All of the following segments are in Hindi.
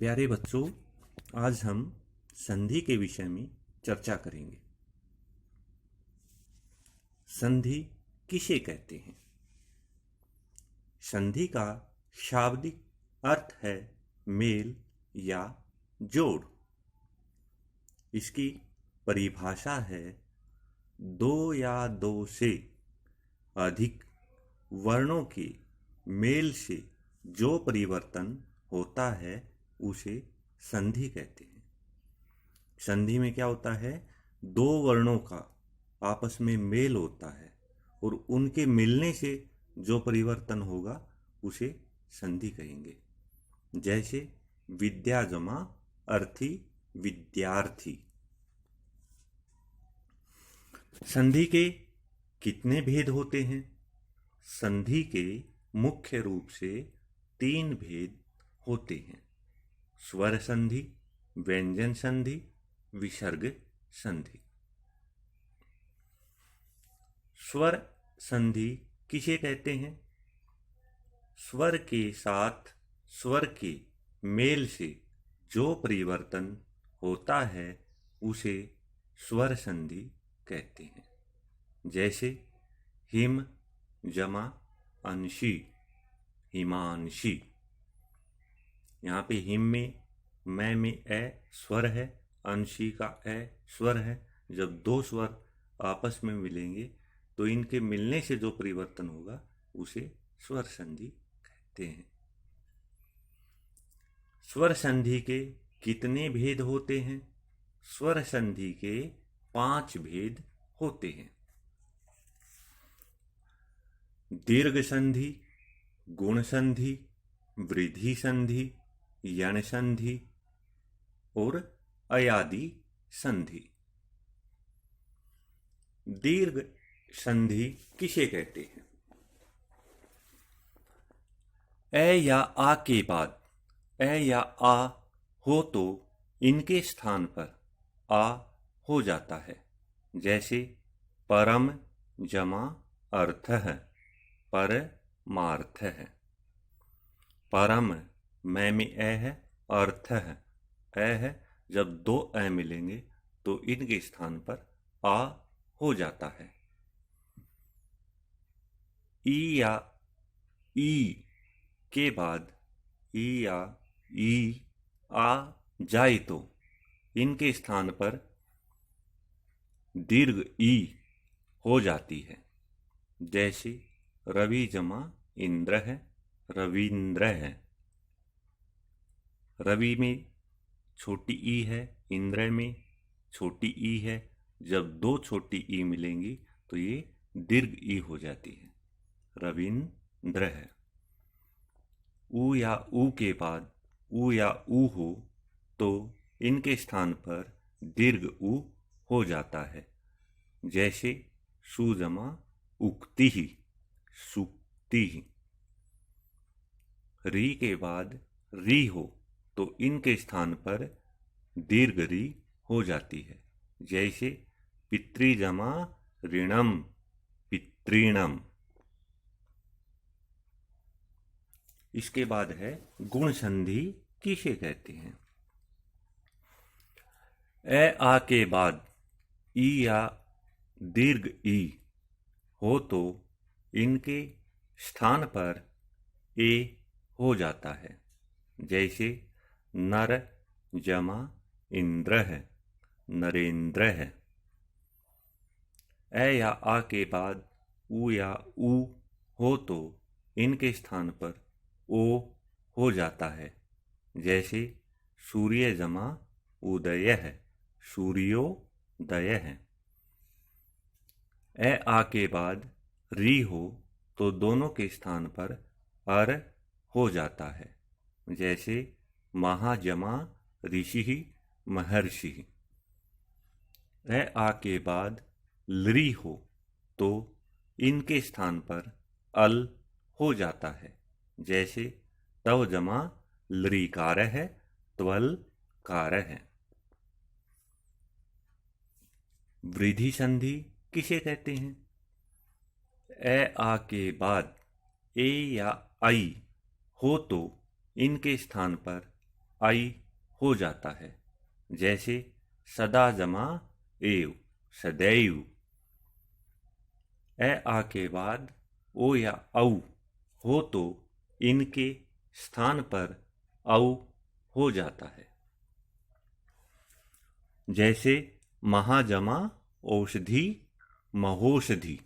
प्यारे बच्चों, आज हम संधि के विषय में चर्चा करेंगे। संधि किसे कहते हैं? संधि का शाब्दिक अर्थ है मेल या जोड़। इसकी परिभाषा है दो या दो से अधिक वर्णों के मेल से जो परिवर्तन होता है उसे संधि कहते हैं। संधि में क्या होता है? दो वर्णों का आपस में मेल होता है और उनके मिलने से जो परिवर्तन होगा उसे संधि कहेंगे। जैसे विद्या जमा अर्थी विद्यार्थी। संधि के कितने भेद होते हैं? संधि के मुख्य रूप से 3 भेद होते हैं: स्वर संधि, व्यंजन संधि, विसर्ग संधि। स्वर संधि किसे कहते हैं? स्वर के साथ स्वर के मेल से जो परिवर्तन होता है उसे स्वर संधि कहते हैं। जैसे हिम जमा अंशी, हिमांशी। यहाँ पे हिम में मैं में ए स्वर है, अंशी का ए स्वर है। जब दो स्वर आपस में मिलेंगे तो इनके मिलने से जो परिवर्तन होगा उसे स्वर संधि कहते हैं। स्वर संधि के कितने भेद होते हैं? स्वर संधि के 5 भेद होते हैं: दीर्घ संधि, गुण संधि, वृद्धि संधि, यण संधि और अयादि संधि। दीर्घ संधि किसे कहते हैं? ए या आ के बाद ए या आ हो तो इनके स्थान पर आ हो जाता है। जैसे परम जमा अर्थ है, परमार्थ है। परम मैं में ए है, अर्थ है ए है। जब दो ए मिलेंगे तो इनके स्थान पर आ हो जाता है। ई या ई के बाद ई या ई आ जाए तो इनके स्थान पर दीर्घ ई हो जाती है। जैसे रवि जमा इंद्र है, रविंद्र है। रवि में छोटी ई है, इंद्र में छोटी ई है। जब दो छोटी ई मिलेंगी तो ये दीर्घ ई हो जाती है, रविंद्र है। ऊ या ऊ के बाद ऊ या ऊ हो तो इनके स्थान पर दीर्घ ऊ हो जाता है। जैसे सुजमा उक्ति ही, सुक्ति ही। री के बाद री हो तो इनके स्थान पर दीर्घ री हो जाती है। जैसे पितृजमा ऋणम, पितृणम। इसके बाद है गुण संधि किसे कहते हैं? ए आ के बाद ई या दीर्घ ई हो तो इनके स्थान पर ए हो जाता है। जैसे नर जमा इंद्र है, नरेंद्र है। ए या आ के बाद ऊ या ऊ हो तो इनके स्थान पर ओ हो जाता है। जैसे सूर्य जमा उदय है, सूर्योदय है। ए आ के बाद री हो तो दोनों के स्थान पर अर हो जाता है। जैसे महाजमा ऋषि, महर्षि। ए आ के बाद लरी हो तो इनके स्थान पर अल हो जाता है। जैसे तव जमा लरीकार है, त्वलकार है। वृद्धि संधि किसे कहते हैं? ए आ के बाद ए या आई हो तो इनके स्थान पर आई हो जाता है। जैसे सदा जमा एव, सदैव। ए आ के बाद ओ या औ हो तो इनके स्थान पर औ हो जाता है। जैसे महाजमा औषधि, महोषधि।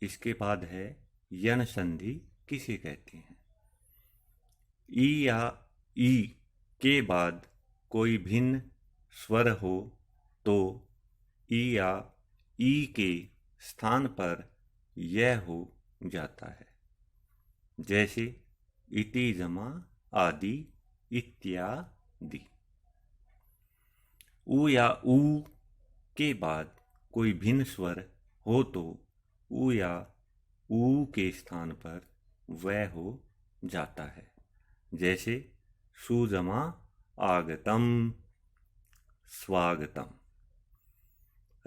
इसके बाद है यण संधि किसे कहते हैं। ई या ई के बाद कोई भिन्न स्वर हो तो ई या ई के स्थान पर यह हो जाता है। जैसे इति जमा आदि, इत्यादि। उ या ऊ के बाद कोई भिन्न स्वर हो तो उ या ऊ के स्थान पर वह हो जाता है। जैसे सुजमा आगतम, स्वागतम।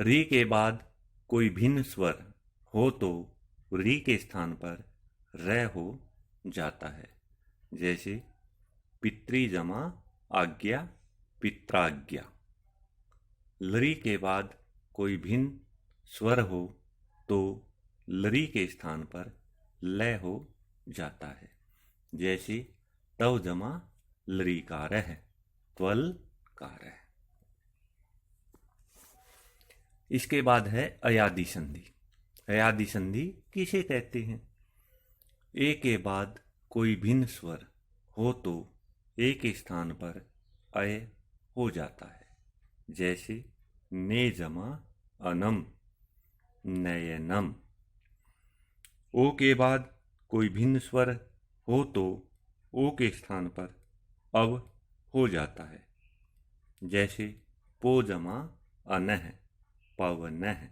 री के बाद कोई भिन्न स्वर हो तो री के स्थान पर र हो जाता है। जैसे पितृजमा आज्ञा, पित्राज्ञा। लरी के बाद कोई भिन्न स्वर हो तो लरी के स्थान पर लय हो जाता है। जैसे तव जमा लरीकार है, त्वलकार है। इसके बाद है अयादि संधि। अयादि संधि किसे कहते हैं। ए के बाद कोई भिन्न स्वर हो तो ए के स्थान पर अय हो जाता है। जैसे ने जमा अनम, नयनम। ओ के बाद कोई भिन्न स्वर हो तो ओ के स्थान पर अव हो जाता है। जैसे पो जमा अनह, पवनह।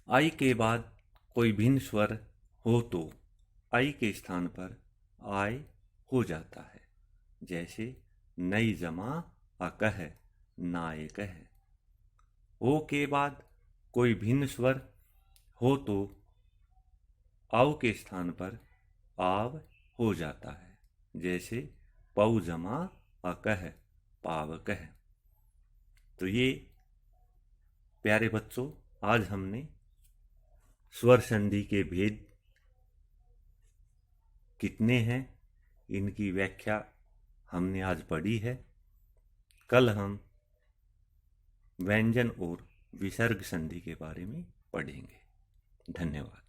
आई के बाद कोई भिन्न स्वर हो तो आई के स्थान पर आय हो जाता है। जैसे नई जमा अकह, नायक है। ओ के बाद कोई भिन्न स्वर हो तो आव के स्थान पर आव हो जाता है। जैसे पौ जमा अकह, पावक है। तो ये प्यारे बच्चों, आज हमने स्वर संधि के भेद कितने हैं, इनकी व्याख्या हमने आज पढ़ी है। कल हम व्यंजन और विसर्ग संधि के बारे में पढ़ेंगे। धन्यवाद।